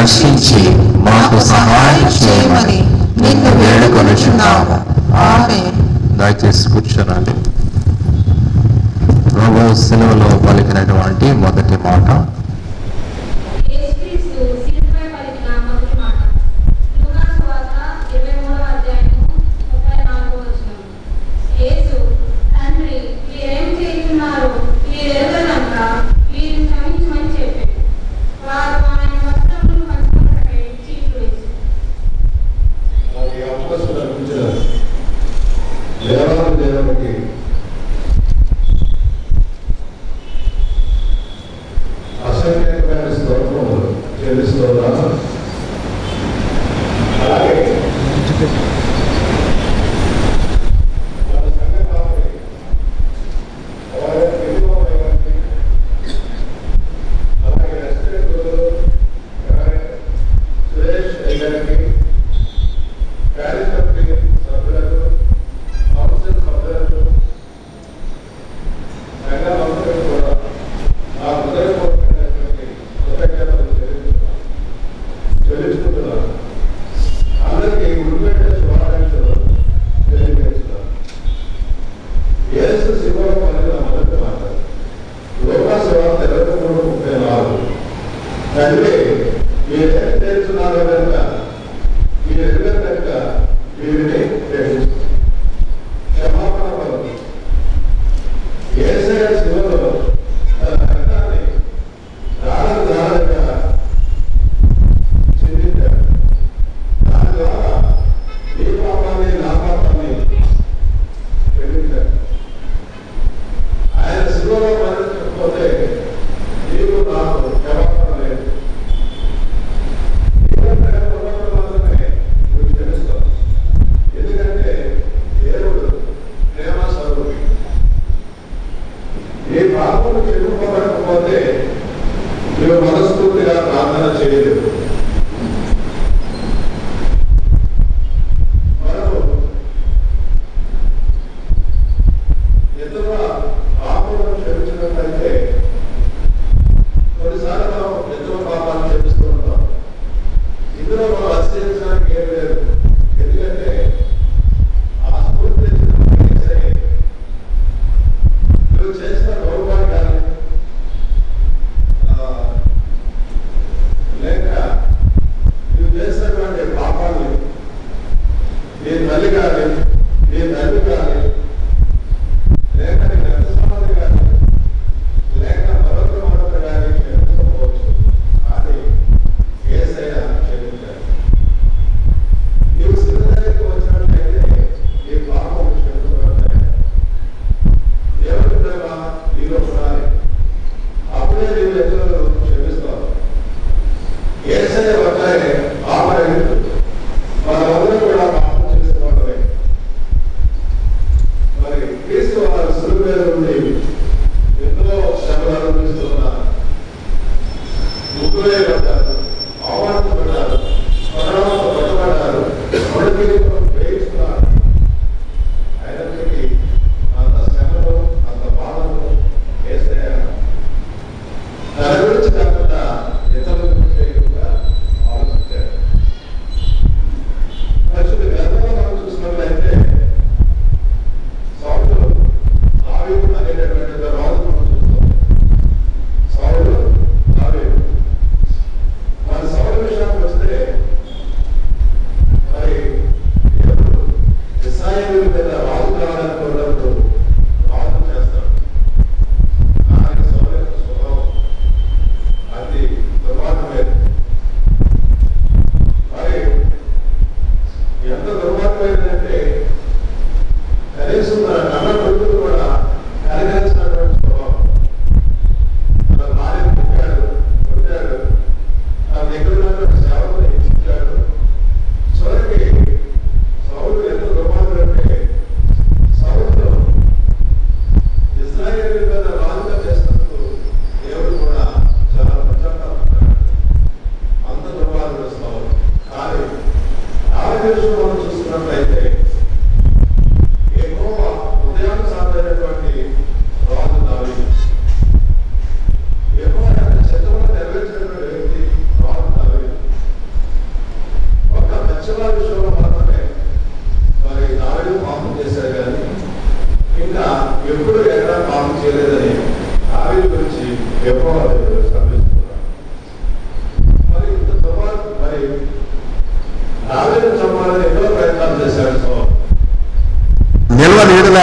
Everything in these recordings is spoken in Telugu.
రక్షించి మాకు సహాయం చేయమని నిన్ను వేడుకొనుచున్నాము. ఆమేన్. దయచేసి కూర్చోనండి. ప్రభు శిలువలో పలికినటువంటి మొదటి మాట. లేక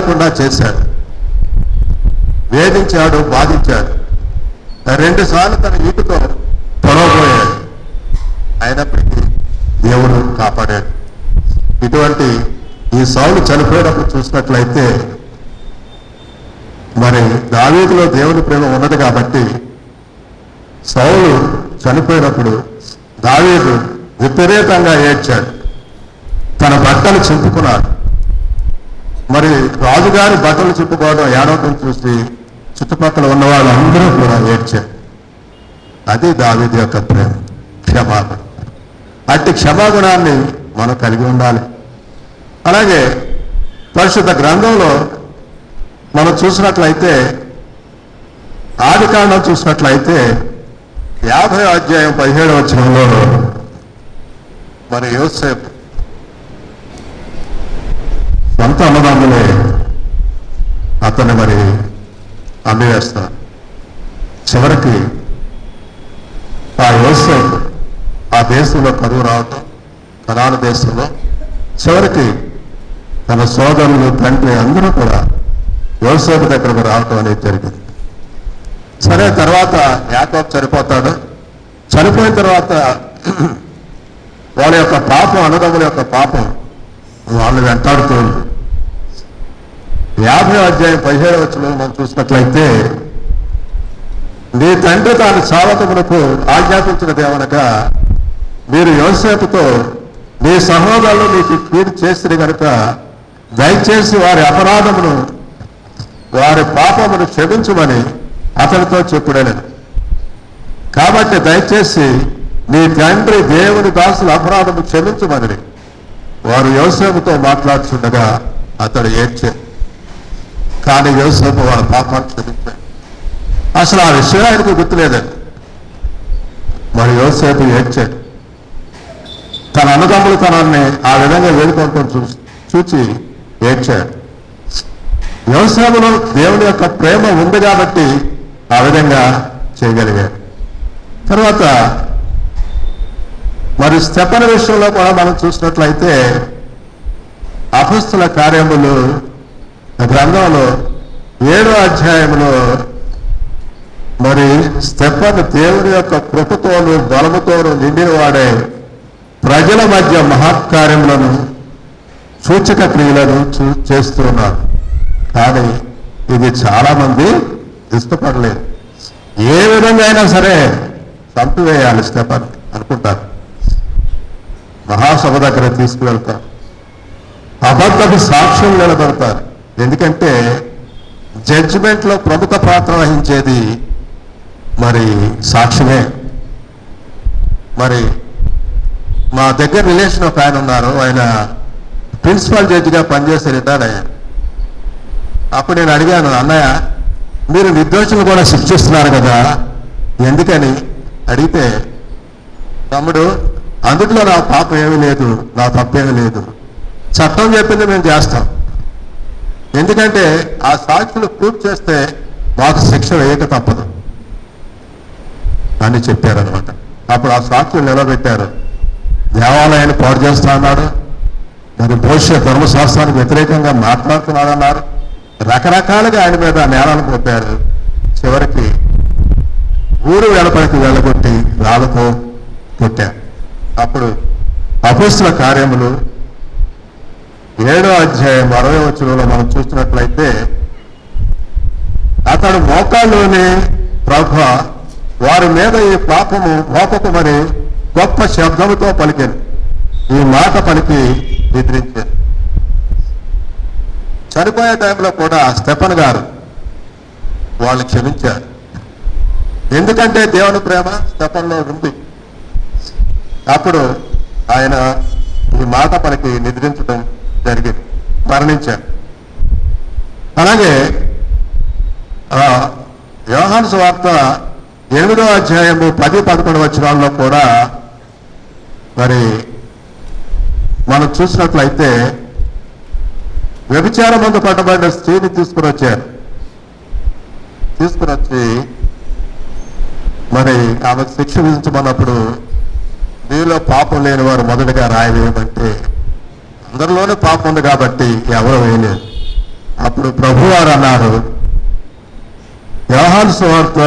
లేకుండా చేశాడు, వేధించాడు, బాధించాడు. 2 సార్లు తన ఈటుతో పొడవబోయాడు, అయినప్పటికీ దేవుడు కాపాడాడు. ఇటువంటి ఈ సౌలు చనిపోయినప్పుడు చూసినట్లయితే మరి దావీదులో దేవుని ప్రేమ ఉన్నది కాబట్టి సౌలు చనిపోయినప్పుడు దావీదు విపరీతంగా ఏడ్చాడు, తన బట్టలు చింపుకున్నాడు. మరి రాజుగారి బట్టలు చింపుకోవడం ఏడవటం చూసి చుట్టుపక్కల ఉన్న వాళ్ళందరూ కూడా ఏడ్చారు. అది దావీదు యొక్క ప్రేమ, క్షమాగుణ. అట్టి క్షమాగుణాన్ని మనం కలిగి ఉండాలి. అలాగే పరిశుద్ధ గ్రంథంలో మనం చూసినట్లయితే, ఆదికాండం చూసినట్లయితే 50వ అధ్యాయం 17వ వచనంలో మరి యోసేపు సొంత అన్నదమ్ములే అతన్ని మరి అమ్మివేస్తారు. చివరికి ఆ యోసేపు ఆ దేశంలో కరువు రావటం, కనాను దేశంలో చివరికి తన సోదరులు, తండ్రి అందరూ కూడా యోసేపు దగ్గరకు రావటం అనేది జరిగింది. సరే, తర్వాత యాకోబు చనిపోతాడు. చనిపోయిన తర్వాత వాళ్ళ యొక్క పాపం, అన్నదమ్ముల యొక్క పాపం వాళ్ళు వెంటాడుతూ ఉంది. 50వ అధ్యాయం 17వ వచనం మనం చూసినట్లయితే, నీ తండ్రి తాను సావకమునకు ఆజ్ఞాపించినదేమనగా, మీరు యోసేపుతో నీ సహోదరులు నీకు కీడు చేస్తే కనుక దయచేసి వారి అపరాధమును, వారి పాపమును క్షమించమని అతనితో చెప్పుడను. కాబట్టి దయచేసి నీ తండ్రి దేవుని దాసుల అపరాధము క్షమించమని వారు యోసేపుతో మాట్లాడుతుండగా అతడు ఏడ్చాడు. కానీ యోసేపు వాళ్ళ పాపాలు క్షమించాడు. అసలు ఆ విషయం ఆయనకు గుర్తులేదండి. మరి యోసేపు ఏడ్చాడు. తన అన్నదమ్ములు తనాన్ని ఆ విధంగా వేడుకోవటం చూచి ఏడ్చాడు. యోసేపులో దేవుని యొక్క ప్రేమ ఉంది కాబట్టి ఆ విధంగా చేయగలిగాడు. తర్వాత మరి స్టెఫను విషయంలో కూడా మనం చూసినట్లయితే, అపొస్తలుల కార్యములు గ్రంథంలో 7వ అధ్యాయంలో మరి స్టెఫను దేవుని యొక్క కృపతోను బలముతోను నిండిన వాడే ప్రజల మధ్య మహత్కార్యములను, సూచక క్రియలను చేస్తూ ఉన్నారు. కానీ ఇది చాలా మంది ఇష్టపడలేదు. ఏ విధంగా అయినా సరే చంపివేయాలి స్టెఫన్ అనుకుంటారు. మహాసభ దగ్గర తీసుకువెళ్తారు, అబద్ధపు సాక్ష్యం నిలబడతారు. ఎందుకంటే జడ్జిమెంట్లో ప్రముఖ పాత్ర వహించేది మరి సాక్ష్యమే. మరి మా దగ్గర రిలేషన్ ఒక ఆయన ఉన్నారు, ఆయన ప్రిన్సిపల్ జడ్జిగా పనిచేసి రిటైర్ అయ్యారు. అప్పుడు నేను అడిగాను, అన్నయ్య మీరు నిర్దోషులు కూడా శిక్షిస్తున్నారు కదా, ఎందుకని అడిగితే, తమ్ముడు అందుట్లో నా పాపం ఏమీ లేదు, నా తప్పేమీ లేదు, చట్టం చెప్పింది మేము చేస్తాం. ఎందుకంటే ఆ సాక్షులు ప్రూఫ్ చేస్తే మాకు శిక్ష వేయక తప్పదు అని చెప్పారనమాట. అప్పుడు ఆ సాక్షులు నిలబెట్టారు. దేవాలయాన్ని పాడు చేస్తా అన్నాడు, మరి భవిష్యత్ ధర్మశాస్త్రానికి వ్యతిరేకంగా మాట్లాడుతున్నాడన్నారు. రకరకాలుగా ఆయన మీద నేరాలు పోతారు. చివరికి ఊరు వెలపడికి వెళ్ళగొట్టి రాళ్ళతో కొట్టారు. అప్పుడు అపొస్తలుల కార్యములు 7వ అధ్యాయం 60వ వచనంలో మనం చూస్తున్నట్లయితే, అతడు మోకాల్లోనే ప్రభువా వారి మీద ఈ పాపము మోపకమని గొప్ప శబ్దముతో పలికాను. ఈ మాట పలికి నిద్రించారు. చనిపోయే టైంలో కూడా స్టెఫన్ గారు వాళ్ళు క్షమించారు. ఎందుకంటే దేవుని ప్రేమ స్టెఫన్లో ఉంది. అప్పుడు ఆయన ఈ మాట పలికి నిద్రించడం జరిగింది, మరణించారు. అలాగే యోహాను సువార్త 8వ అధ్యాయము 10-11 వచనాల్లో కూడా మరి మనం చూసినట్లయితే వ్యభిచారమందు పట్టబడిన స్త్రీని తీసుకుని వచ్చి మరి ఆమెకు శిక్ష విధించమన్నప్పుడు, మీలో పాపం లేని వారు మొదటగా రాయి వేయమంటే అందరిలోనే పాపం ఉంది కాబట్టి ఎవరు వేయలేదు. అప్పుడు ప్రభువారు అన్నారు, యోహాను సువార్త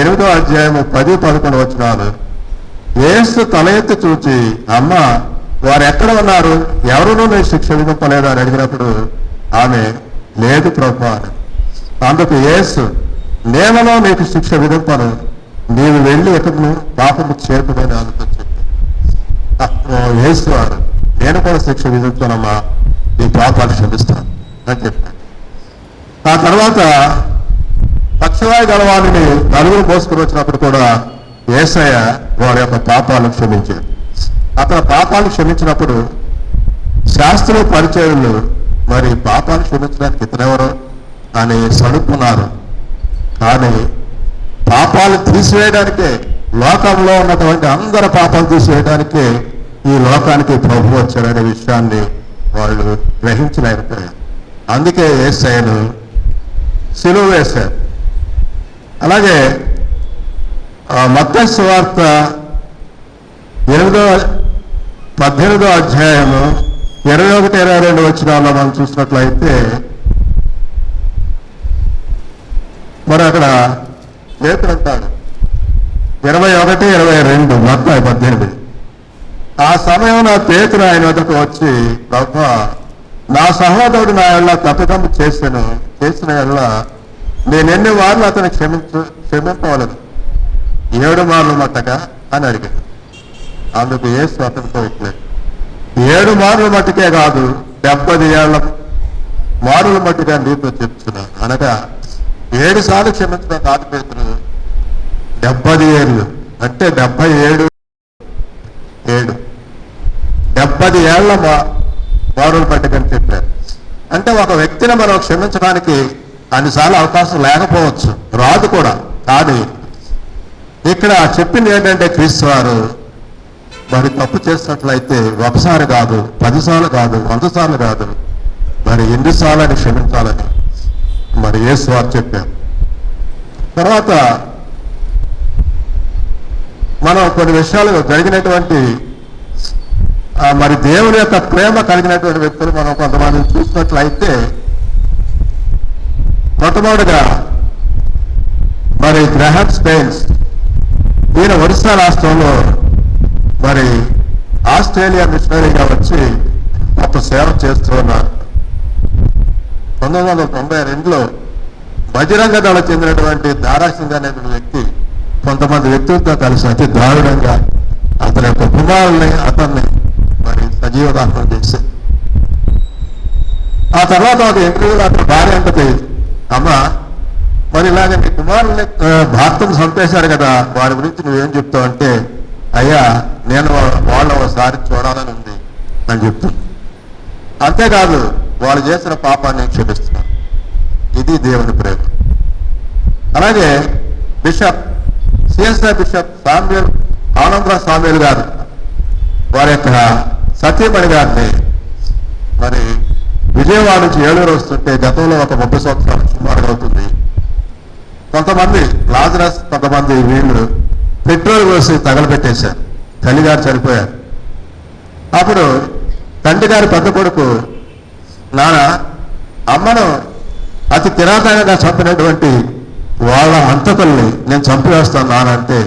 8వ అధ్యాయము 10-11 వచనాలు, యేసు తల ఎత్తి చూచి, అమ్మ వారు ఎక్కడ ఉన్నారు, ఎవరునూ నేను శిక్ష విధింపలేదు అని అడిగినప్పుడు ఆమె, లేదు ప్రభు అని. అందుకు యేసు, నేలలో నీకు శిక్ష విధింపను, నీవు వెళ్ళి ఎక్కడను పాపము చేరుకుని అందుకు చెప్పి యేసు వారు, నేను కూడా శిక్ష విధించానమ్మా, నీ పాపాలు క్షమిస్తాను అని చెప్పాను. ఆ తర్వాత పక్షవాయు గలవాణిని నలుగురు మోసుకుని వచ్చినప్పుడు కూడా యేసయ్య వారి యొక్క పాపాలను క్షమించారు. అతను పాపాలు క్షమించినప్పుడు శాస్త్రులు పరిచయులు మరి పాపాలు క్షమించడానికి ఇతరెవరు అని సడుపున్నారు. కానీ పాపాలు తీసివేయడానికే, లోకంలో ఉన్నటువంటి అందరి పాపాలు తీసివేయడానికే ఈ లోకానికి ప్రభు వచ్చాడనే విషయాన్ని వాళ్ళు గ్రహించలేకపోయారు. అందుకే యేసయ్యను సిలువ వేశారు. అలాగే మత్తయి సువార్త 18వ అధ్యాయము 21-22 వచనాల్లో మనం చూసినట్లయితే మరి అక్కడ పేతురు అంటాడు, 21-22 మత్తయి 18. ఆ సమయంలో పేతురు ఆయన వద్దకు వచ్చి, ప్రభువా, నా సహోదరుడు నా యెడల తప్పిదము చేసిన యెడల నేనెన్ని మార్లు అతను క్షమింపవలను, 7 మార్లు మట్టగా అని అడిగాడు. అందుకు యేసు అతనితో ఇట్లేదు, 7 మార్లు మట్టుకే కాదు, 70 ఏళ్ల మారుల మట్టుగా నీతో చెప్తున్నాను. అనగా 7 సార్లు క్షమించడం కాదు పేతురు, 70 ఏళ్ళు అంటే 77 70 ఏళ్ల మారుల మట్టుకని చెప్పారు. అంటే ఒక వ్యక్తిని మనం క్షమించడానికి అన్నిసార్లు అవకాశం లేకపోవచ్చు, రాదు కూడా. కానీ ఇక్కడ చెప్పింది ఏంటంటే క్రీస్తు వారు మరి తప్పు చేసినట్లయితే ఒకసారి కాదు, 10 సార్లు కాదు, 100 సార్లు కాదు, మరి ఎన్నిసార్లు అని క్షమించాలని మరి యేసు వారు చెప్పారు. తర్వాత మనం కొన్ని విషయాలు జరిగినటువంటి మరి దేవుని యొక్క ప్రేమ కలిగినటువంటి వ్యక్తులు మనం కొంతమంది చూసినట్లయితే, మొట్టమొదటిగా మరి గ్రహాం స్పెయిన్స్, ఈయన ఒరిస్సా రాష్ట్రంలో మరి ఆస్ట్రేలియా మిషనరీగా వచ్చి గొప్ప సేవ చేస్తూ ఉన్నారు. 1992లో బజరంగ దళ చెందినటువంటి దారాసింగ్ అనే వ్యక్తి కొంతమంది వ్యక్తులతో కలిసి అతి దారుణంగా అతని యొక్క కుమారుల్ని అతన్ని మరి సజీవదాహనం చేశారు. ఆ తర్వాత ఒక ఇంటర్వ్యూలో అతని భార్య అంటది, అమ్మ మరి ఇలాగ మీ కుమారుల్ని భర్తను చంపేశారు కదా, వారి గురించి నువ్వేం చెప్తావు అంటే, అయ్యా నేను వాళ్ళ ఒకసారి చూడాలని ఉంది అని చెప్తుంది. అంతేకాదు వాళ్ళు చేసిన పాపాన్ని క్షమిస్తున్నాను. ఇది దేవుని ప్రేమ. అలాగే సిఎస్ఐ బిషప్ ఆనందరావు సామ్యూల్ గారు వారి యొక్క సత్యమణి గారిని మరి విజయవాడ నుంచి ఏలూరు వస్తుంటే గతంలో ఒక 30 సంవత్సరాలు సుమారుగా అవుతుంది, కొంతమంది లాజరస్, కొంతమంది వీళ్ళు పెట్రోల్ పోసి తగలబెట్టేశారు. తల్లిగారు చనిపోయారు. అప్పుడు తండ్రి గారి పెద్ద కొడుకు, నాన్న అమ్మను అతి కిరాతకంగా చంపినటువంటి వాళ్ళ హంతకుల్ని నేను చంపివేస్తాను నాన్న అంటే,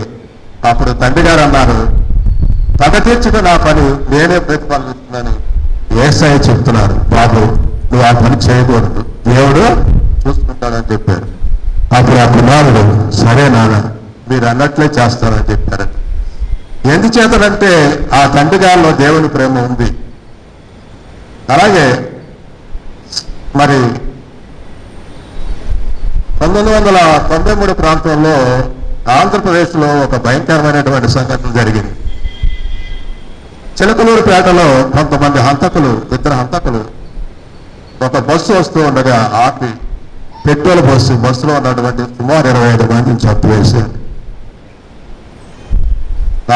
అప్పుడు తండ్రి గారు అన్నారు, పగ తీర్చుకు నా పని నేనే ప్రతిపాదిస్తున్నాను. యేసయ్య చెప్తున్నారు, బాబు నువ్వు ఆ పని చేయకూడదు, దేవుడు చూసుకుంటాడని చెప్పారు. అప్పుడు ఆ కుమారుడు, సరే నాన్న మీరు అన్నట్లే చేస్తారని చెప్పారని. ఎందుచేతనంటే ఆ తండ్రి గారిలో దేవుని ప్రేమ ఉంది. అలాగే మరి 1993 ప్రాంతంలో ఆంధ్రప్రదేశ్లో ఒక భయంకరమైనటువంటి సంఘటన జరిగింది. చిలకలూరుపేటలో కొంతమంది హంతకులు, 2 హంతకులు ఒక బస్సు వస్తూ ఉండగా ఆపి పెట్రోల్ బస్సులో ఉన్నటువంటి సుమారు 25 మందిని చంపివేశారు.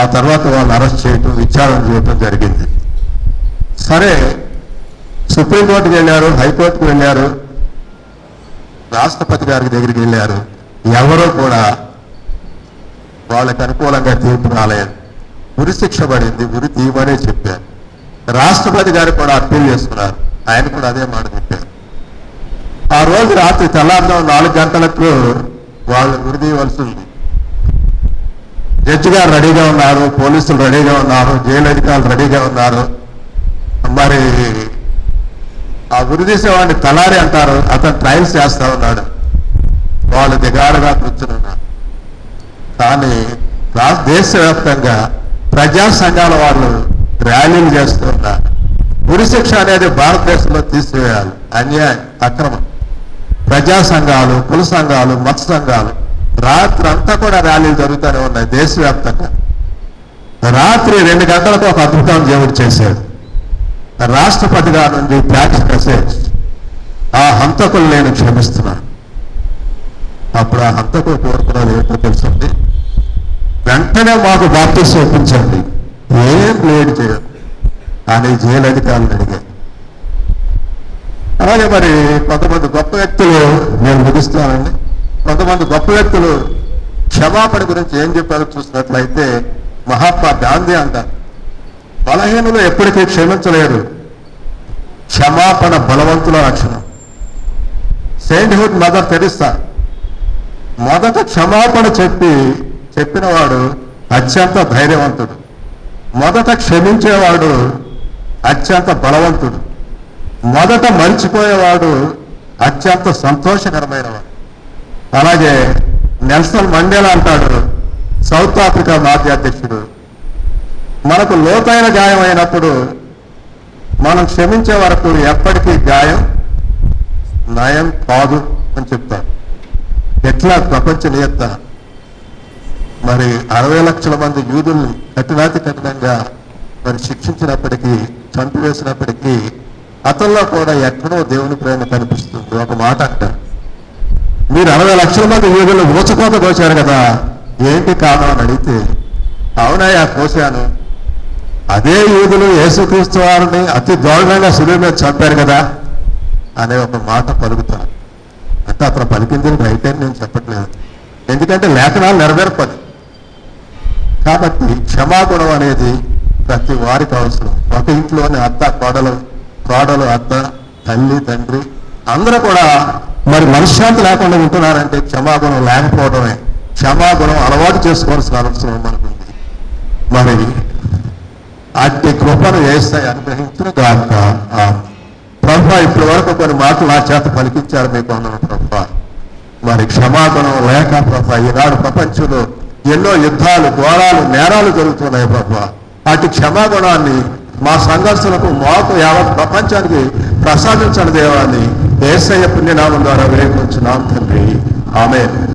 ఆ తర్వాత వాళ్ళు అరెస్ట్ చేయటం, విచారణ చేయటం జరిగింది. సరే సుప్రీంకోర్టుకి వెళ్ళారు, హైకోర్టుకు వెళ్ళారు, రాష్ట్రపతి గారి దగ్గరికి వెళ్ళారు. ఎవరో కూడా వాళ్ళకి అనుకూలంగా తీర్పు రాలేదు. ఉరి శిక్ష పడింది, ఉరి తీయమనే చెప్పారు. రాష్ట్రపతి గారు కూడా అప్పీల్ చేసుకున్నారు, ఆయన కూడా అదే మాట చెప్పారు. ఆ రోజు రాత్రి తెల్లారుజాము 4 గంటలకు వాళ్ళు విడిదీయవలసి ఉంది. జడ్జి గారు రెడీగా ఉన్నారు, పోలీసులు రెడీగా ఉన్నారు, జైలు అధికారులు రెడీగా ఉన్నారు. మరి ఆ విడిదీసేవాడిని తలారి అంటారు, అతను ట్రయల్స్ చేస్తా ఉన్నాడు. వాళ్ళు దిగాడుగా కూర్చున్నారు. కానీ దేశవ్యాప్తంగా ప్రజా సంఘాల వాళ్ళు ర్యాలీలు చేస్తూ ఉన్నారు. ఉరిశిక్ష అనేది భారతదేశంలో తీసివేయాలి, అన్యాయం, అక్రమం. ప్రజా సంఘాలు, కుల సంఘాలు, మత సంఘాలు రాత్రి అంతా కూడా ర్యాలీలు జరుగుతూనే ఉన్నాయి దేశవ్యాప్తంగా. రాత్రి 2 గంటలకు ఒక అద్భుతం దేవుడు చేశాడు. రాష్ట్రపతి గారి నుండి ఫ్యాక్స్ మెసేజ్, ఆ హంతకులు నేను క్షమిస్తున్నాను. అప్పుడు ఆ హంతకులు కోరుకున్నది ఏంటో తెలుసండి, వెంటనే మాకు బాప్టిజం ఒప్పించండి, ఏం లేట్ చేయదు అని జైలు అధికారులు అడిగారు. అలాగే మరి కొంతమంది గొప్ప వ్యక్తులు, నేను ముగిస్తున్నానండి, కొంతమంది గొప్ప వ్యక్తులు క్షమాపణ గురించి ఏం చెప్పారో చూసినట్లయితే మహాత్మా గాంధీ అంటారు, బలహీనులు ఎప్పటికీ క్షమించలేరు, క్షమాపణ బలవంతుల లక్షణం. సెయింట్హుడ్ మదర్ తెరిస్సా, మొదట క్షమాపణ చెప్పినవాడు అత్యంత ధైర్యవంతుడు, మొదట క్షమించేవాడు అత్యంత బలవంతుడు, మొదట మరిచిపోయేవాడు అత్యంత సంతోషకరమైనవాడు. అలాగే నెల్సన్ మండేలా అంటాడు, సౌత్ ఆఫ్రికా మాజీ అధ్యక్షుడు, మనకు లోతైన గాయం అయినప్పుడు మనం క్షమించే వరకు ఎప్పటికీ గాయం నయం కాదు అని చెప్తాడు. ఎట్లా ప్రపంచ నియంత మరి 60 లక్షల మంది యూదుల్ని కఠినాతి కఠినంగా మరి శిక్షించినప్పటికీ, చంపివేసినప్పటికీ అతనిలో కూడా ఎక్కడో దేవుని ప్రేమ కనిపిస్తుంది. ఒక మాట అంటారు, మీరు 60 లక్షల మంది యూదులు ఊచకోత కోసారు కదా, ఏంటి కారణం అని అడిగితే, అవునయ్యా కోశాను, అదే యూదులు యేసుక్రీస్తు వారిని అతి దారుణంగా శిలువ మీద చంపారు కదా అనే ఒక మాట పలుకుతారు. అంటే అతను పలికింది రైట్ అని నేను చెప్పట్లేదు, ఎందుకంటే లేఖనాలు నెరవేర్పదు. కాబట్టి క్షమాగుణం అనేది ప్రతి వారికి అవసరం. ఒక ఇంట్లోని అత్త కోడలు అత్త, తల్లి తండ్రి అందరూ కూడా మరి మనశ్శాంతి లేకుండా ఉంటున్నారంటే క్షమాగుణం లేకపోవడమే. క్షమాగుణం అలవాటు చేసుకోవాల్సిన అవసరం మనకుంది. మరి అట్టి కృపను వేస్తాయి అనుగ్రహించిన గాక. ప్రభు ఇప్పటి వరకు కొన్ని మాటలు నా చేత పలికించారు మీకు అన్న ప్రభు. మరి క్షమాగుణం లేక ప్రభు ఈనాడు ప్రపంచంలో ఎన్నో యుద్ధాలు, ఘోరాలు, నేరాలు జరుగుతున్నాయి ప్రభు. అటు క్షమాగుణాన్ని మా సంఘర్షణకు మాకు యావత్ ప్రపంచానికి ప్రసాదించని దేవాన్ని యేసయ్య పుణ్యనామం ద్వారా వేడుకొంచున్నాం తండ్రి. ఆమేన్.